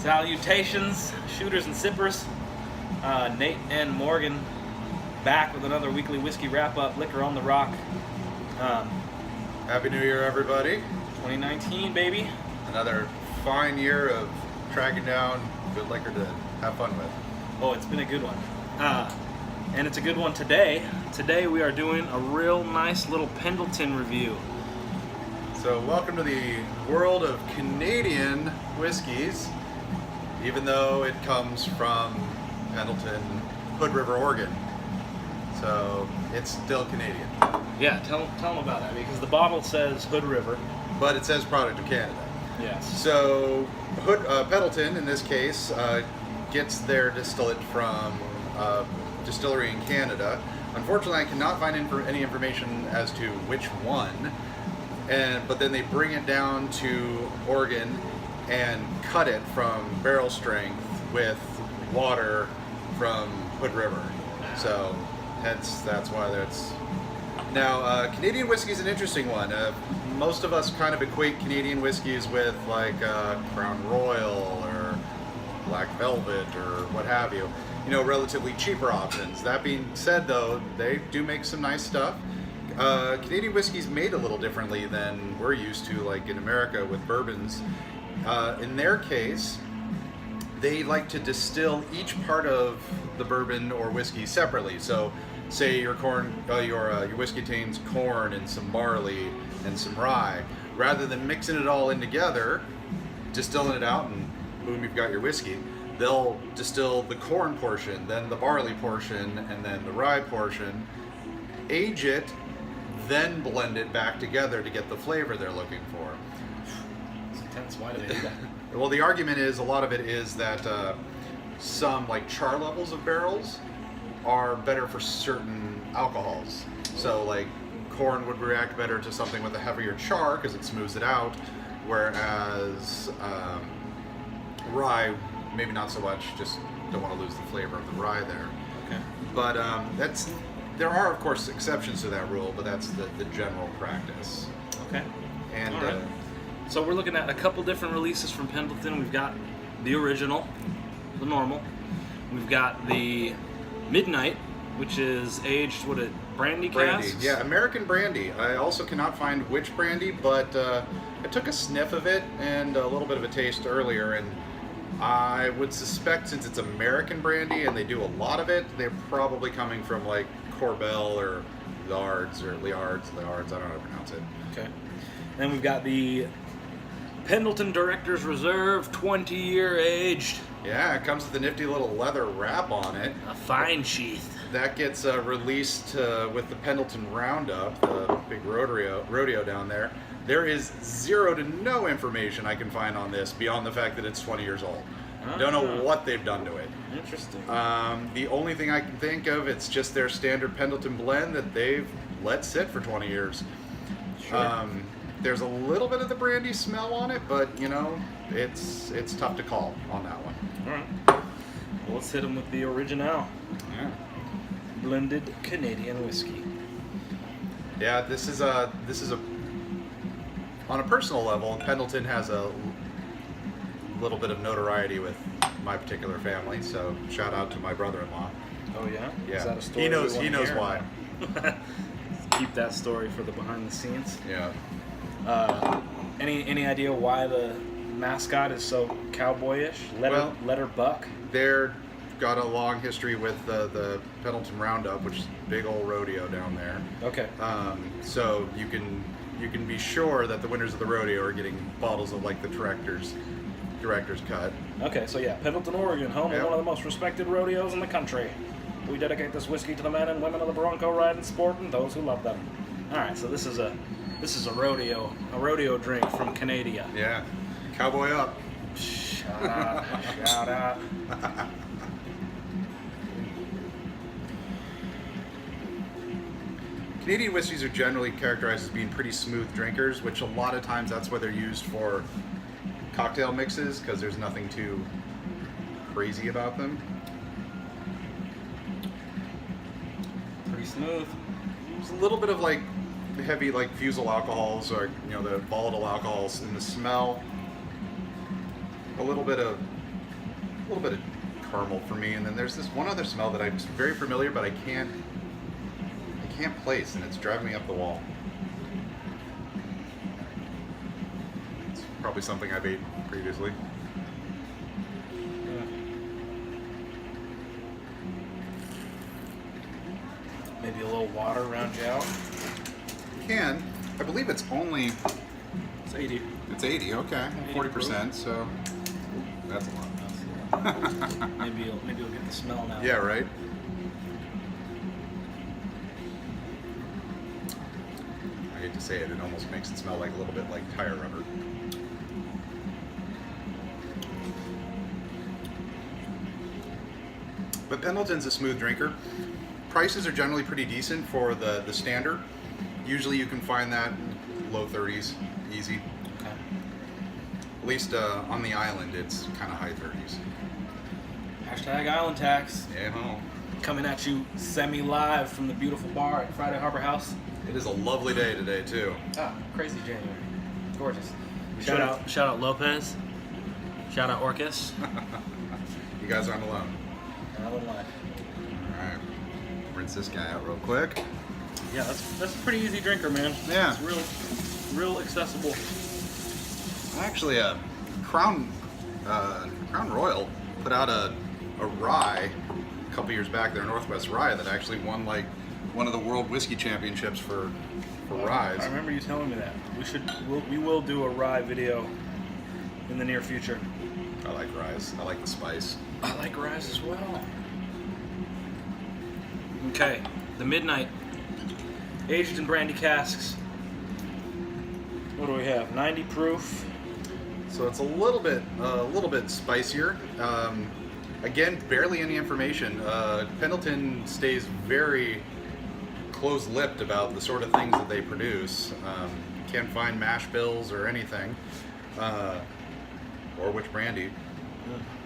Salutations, shooters and sippers. Nate and Morgan back with another weekly whiskey wrap-up, Liquor on the Rock. Happy New Year, everybody. 2019, baby. Another fine year of tracking down good liquor to have fun with. Oh, it's been a good one. And it's a good one today. Today we are doing a real nice little Pendleton review. So welcome to the world of Canadian whiskeys, even though it comes from Pendleton, Hood River, Oregon. So it's still Canadian. Yeah, tell them about that, because the bottle says Hood River. But it says product of Canada. Yes. So Pendleton, in this case, gets their distillate from a distillery in Canada. Unfortunately, I cannot find any information as to which one. But then they bring it down to Oregon and cut it from barrel strength with water from Hood River. So that's why that's. Now, Canadian whiskey is an interesting one. Most of us kind of equate Canadian whiskeys with like Crown Royal or Black Velvet or what have you. You know, relatively cheaper options. That being said, though, they do make some nice stuff. Canadian whiskey's made a little differently than we're used to, like in America with bourbons. In their case, they like to distill each part of the bourbon or whiskey separately. So, say your whiskey contains corn and some barley and some rye. Rather than mixing it all in together, distilling it out, and boom, you've got your whiskey. They'll distill the corn portion, then the barley portion, and then the rye portion. Age it, then blend it back together to get the flavor they're looking for. It's intense. Why do they do that? Well, the argument is, a lot of it is that some like char levels of barrels are better for certain alcohols. So like corn would react better to something with a heavier char because it smooths it out, whereas rye, maybe not so much, just don't want to lose the flavor of the rye there. Okay. But there are, of course, exceptions to that rule, but that's the general practice. Okay. And all right. So we're looking at a couple different releases from Pendleton. We've got the original, the normal. We've got the Midnight, which is aged, brandy casks? Yeah, American brandy. I also cannot find which brandy, but I took a sniff of it and a little bit of a taste earlier, and I would suspect, since it's American brandy and they do a lot of it, they're probably coming from like Corbel or Liards, I don't know how to pronounce it. Okay. Then we've got the Pendleton Director's Reserve, 20-year aged. Yeah, it comes with a nifty little leather wrap on it. A fine sheath. That gets released with the Pendleton Roundup, the big rodeo down there. There is zero to no information I can find on this beyond the fact that it's 20 years old. Don't know what they've done to it. Interesting. The only thing I can think of, it's just their standard Pendleton blend that they've let sit for 20 years. Sure. There's a little bit of the brandy smell on it, but you know, it's tough to call on that one. All right. Well, let's hit them with the original. Yeah. Blended Canadian whiskey. Yeah, this is a on a personal level, Pendleton has a little bit of notoriety with my particular family, so shout out to my brother-in-law. Oh yeah? Yeah. Is that a story He knows hear? why. Keep that story for the behind the scenes. Yeah. Any idea why the mascot is so cowboyish? Letter buck? They're got a long history with the Pendleton Roundup, which is a big old rodeo down there. Okay. So you can be sure that the winners of the rodeo are getting bottles of like the director's cut. Okay, so yeah, Pendleton, Oregon, home of Yep. one of the most respected rodeos in the country. We dedicate this whiskey to the men and women of the bronco riding sport and those who love them. All right, so this is a rodeo drink from Canada. Yeah, cowboy up. Shout out. Canadian whiskeys are generally characterized as being pretty smooth drinkers, which a lot of times that's why they're used for cocktail mixes, because there's nothing too crazy about them. Pretty smooth. There's a little bit of like heavy like fusel alcohols, or the volatile alcohols in the smell. A little bit of little bit of caramel for me, and then there's this one other smell that I'm very familiar, but I can't place, and it's driving me up the wall. It's probably something I've ate previously. Maybe a little water around you out. Can. I believe it's only... It's 80. It's 80, okay. 40%, so that's a lot. Maybe you'll get the smell now. Yeah, right? I hate to say it, it almost makes it smell like a little bit like tire rubber. But Pendleton's a smooth drinker. Prices are generally pretty decent for the standard. Usually you can find that low 30s, easy. Okay. At least on the island, it's kind of high 30s. Hashtag Island Tax. Yeah, huh? Coming at you semi-live from the beautiful bar at Friday Harbor House. It is a lovely day today, too. Ah, crazy January. Gorgeous. Shout out Lopez. Shout out Orcus. You guys aren't alone. I wouldn't lie. Alright. Rinse this guy out real quick. Yeah, that's a pretty easy drinker, man. Yeah. It's real accessible. Actually, Crown Royal put out a rye a couple years back, their Northwest Rye, that actually won like one of the World Whiskey Championships for ryes. I remember you telling me that. We will do a rye video in the near future. I like ryes. I like the spice. I like ryes as well. Okay, the Midnight, aged in brandy casks. What do we have? 90 proof. So it's a little bit spicier. Again, barely any information. Pendleton stays very close-lipped about the sort of things that they produce. Can't find mash bills or anything, or which brandy.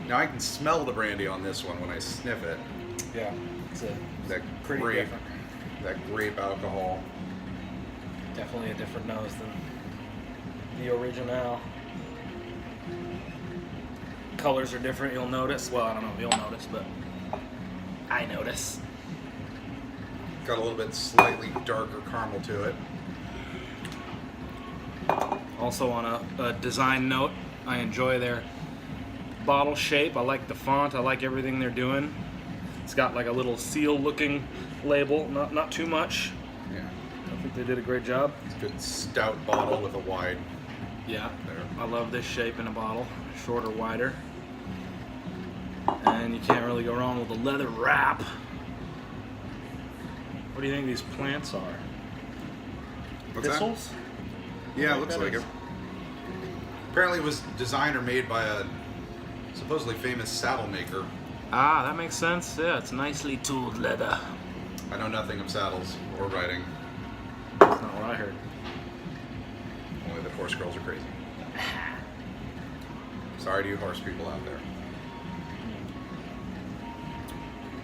Now I can smell the brandy on this one when I sniff it. Yeah, it's That pretty grape, different. that grape alcohol. Definitely a different nose than the original. Colors are different, you'll notice. Well, I don't know if you'll notice, but I notice. Got a little bit slightly darker caramel to it. Also on a design note, I enjoy their bottle shape. I like the font. I like everything they're doing. It's got like a little seal-looking label, not too much. Yeah. I think they did a great job. It's a good stout bottle with a wide. Yeah, There. I love this shape in a bottle, shorter, wider. And you can't really go wrong with a leather wrap. What do you think these plants are? What's that? Thistles? Yeah, What looks that like is? it. Apparently it was designed or made by a supposedly famous saddle maker. Ah, that makes sense. Yeah, it's nicely tooled leather. I know nothing of saddles or riding. That's not what I heard. Only that horse girls are crazy. Sorry to you horse people out there.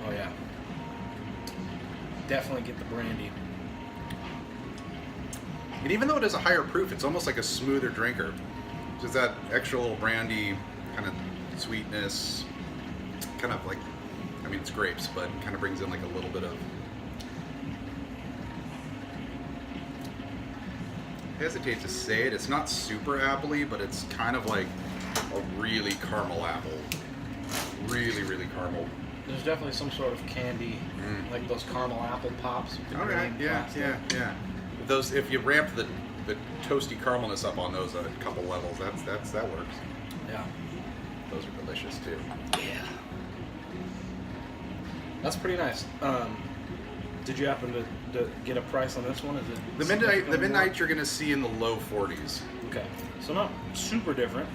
Oh yeah. Definitely get the brandy. And even though it is a higher proof, it's almost like a smoother drinker. Just that extra little brandy kind of sweetness. Kind of like, I mean, it's grapes, but it kind of brings in like a little bit of... I hesitate to say it. It's not super appley, but it's kind of like a really caramel apple. Really, really caramel. There's definitely some sort of candy, like those caramel apple pops. with the Okay, green yeah, plastic. yeah. Those, if you ramp the toasty caramelness up on those a couple levels, that works. Yeah. Those are delicious too. Yeah. That's pretty nice. Did you happen to get a price on this one? Is it The midnight you're gonna see in the low 40s. Okay, so not super different.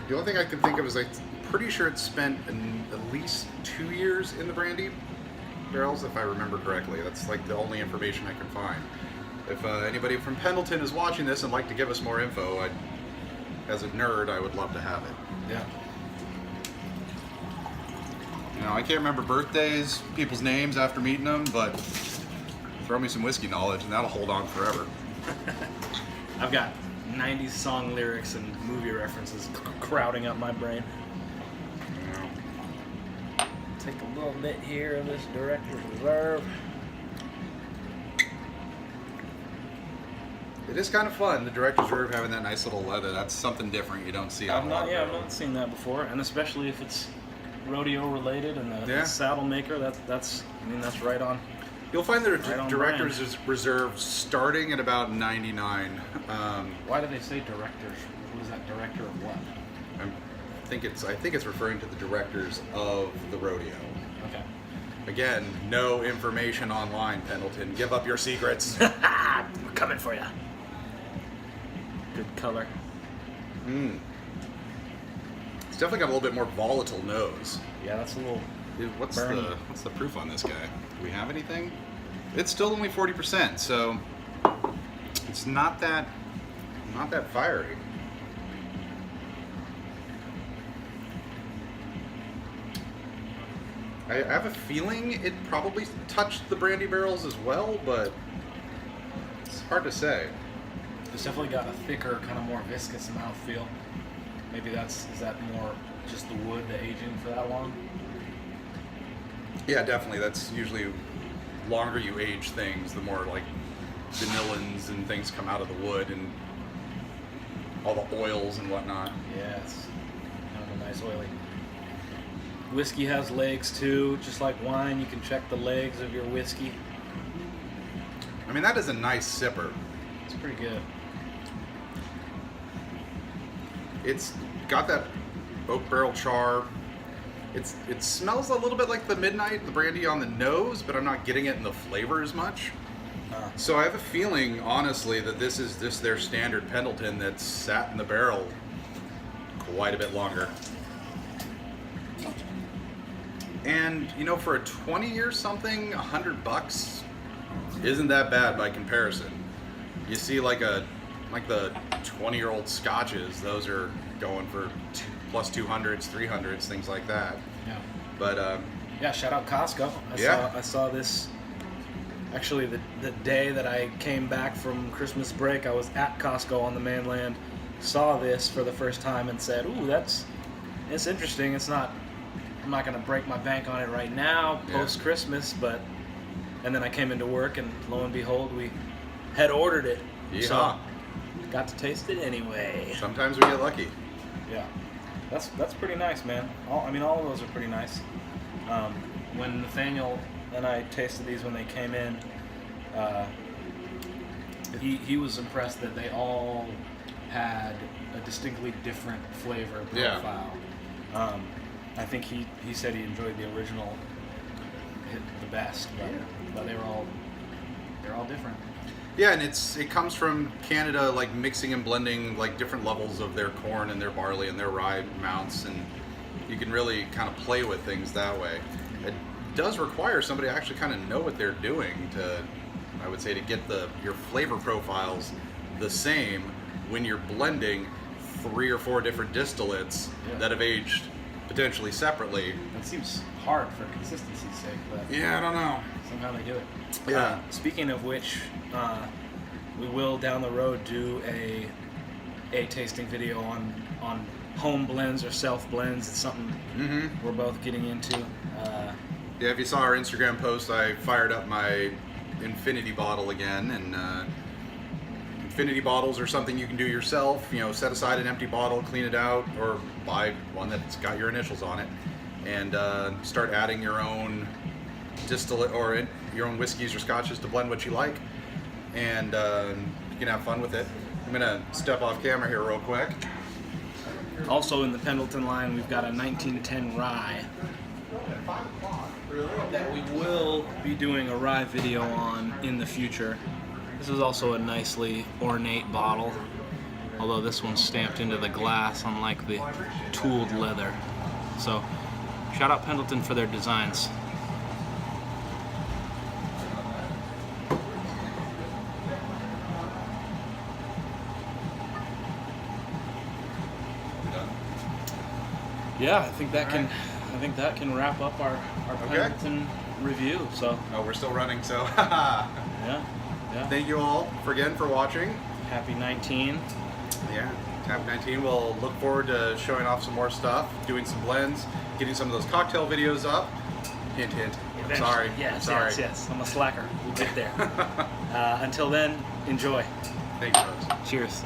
The only thing I can think of is I'm pretty sure it's spent at least 2 years in the brandy barrels, if I remember correctly. That's like the only information I can find. If anybody from Pendleton is watching this and like to give us more info, as a nerd, I would love to have it. Yeah. You know, I can't remember birthdays, people's names after meeting them, but throw me some whiskey knowledge and that'll hold on forever. I've got 90s song lyrics and movie references crowding up my brain. Take a little bit here of this Director's Reserve. It is kind of fun, the Director's Reserve having that nice little leather. That's something different you don't see on a lot of I've not seen that before, and especially if it's rodeo related and the saddle maker. That's right on. You'll find the Director's Reserve starting at about $99. Why do they say directors? Who is that director of what? I think it's referring to the directors of the rodeo. Okay. Again, no information online, Pendleton. Give up your secrets. We're coming for you. Good color. It's definitely got a little bit more volatile nose. Yeah, that's a little. Dude, what's burny. the proof on this guy? Do we have anything? It's still only 40%, so it's not that fiery. I have a feeling it probably touched the brandy barrels as well, but it's hard to say. It's definitely got a thicker, kind of more viscous mouthfeel. Maybe is that more just the wood, the aging for that long? Yeah, definitely. That's usually longer you age things, the more like vanillins and things come out of the wood and all the oils and whatnot. Yeah, it's kind of a nice oily. Whiskey has legs too, just like wine. You can check the legs of your whiskey. I mean, that is a nice sipper. It's pretty good. It's got that oak barrel char. It smells a little bit like the Midnight, the brandy on the nose, but I'm not getting it in the flavor as much. So I have a feeling, honestly, that this is their standard Pendleton that's sat in the barrel quite a bit longer. And you know, for a 20-year something, $100 isn't that bad by comparison. You see, like the 20-year-old scotches; those are going for plus 200s, 300s, things like that. Yeah. But yeah, shout out Costco. I saw this. Actually, the day that I came back from Christmas break, I was at Costco on the mainland, saw this for the first time, and said, "Ooh, it's interesting. I'm not gonna break my bank on it right now, post Christmas, but." And then I came into work, and lo and behold, we had ordered it. Yeah. So got to taste it anyway. Sometimes we get lucky. Yeah, that's pretty nice, man. All of those are pretty nice. When Nathaniel and I tasted these when they came in, he was impressed that they all had a distinctly different flavor profile. Yeah. I think he said he enjoyed the original the best, but they're all different. Yeah, and it comes from Canada, like mixing and blending like different levels of their corn and their barley and their rye mounts, and you can really kind of play with things that way. It does require somebody to actually kind of know what they're doing to, I would say, to get your flavor profiles the same when you're blending 3 or 4 different distillates that have aged potentially separately. It seems hard for consistency's sake, but yeah, I don't know. Somehow they do it. Yeah. Speaking of which, we will down the road do a tasting video on home blends or self blends. It's something we're both getting into. Yeah, if you saw our Instagram post, I fired up my infinity bottle again, and infinity bottles are something you can do yourself. You know, set aside an empty bottle, clean it out, or buy one that's got your initials on it, and start adding your own distillate or your own whiskeys or scotches to blend what you like, and you can have fun with it. I'm gonna step off camera here real quick. Also in the Pendleton line, we've got a 1910 rye that we will be doing a rye video on in the future. This is also a nicely ornate bottle, although this one's stamped into the glass unlike the tooled leather. So shout out Pendleton for their designs. Yeah, I think that can wrap up our Pendleton review. So we're still running, so yeah. Thank you all again for watching. Happy 19. Yeah, Tap 19. We'll look forward to showing off some more stuff, doing some blends, getting some of those cocktail videos up. Hint, hint. I'm Eventually. sorry. Yes, I'm sorry. yes. I'm a slacker. We'll get there. Until then, enjoy. Thank you, folks. Cheers.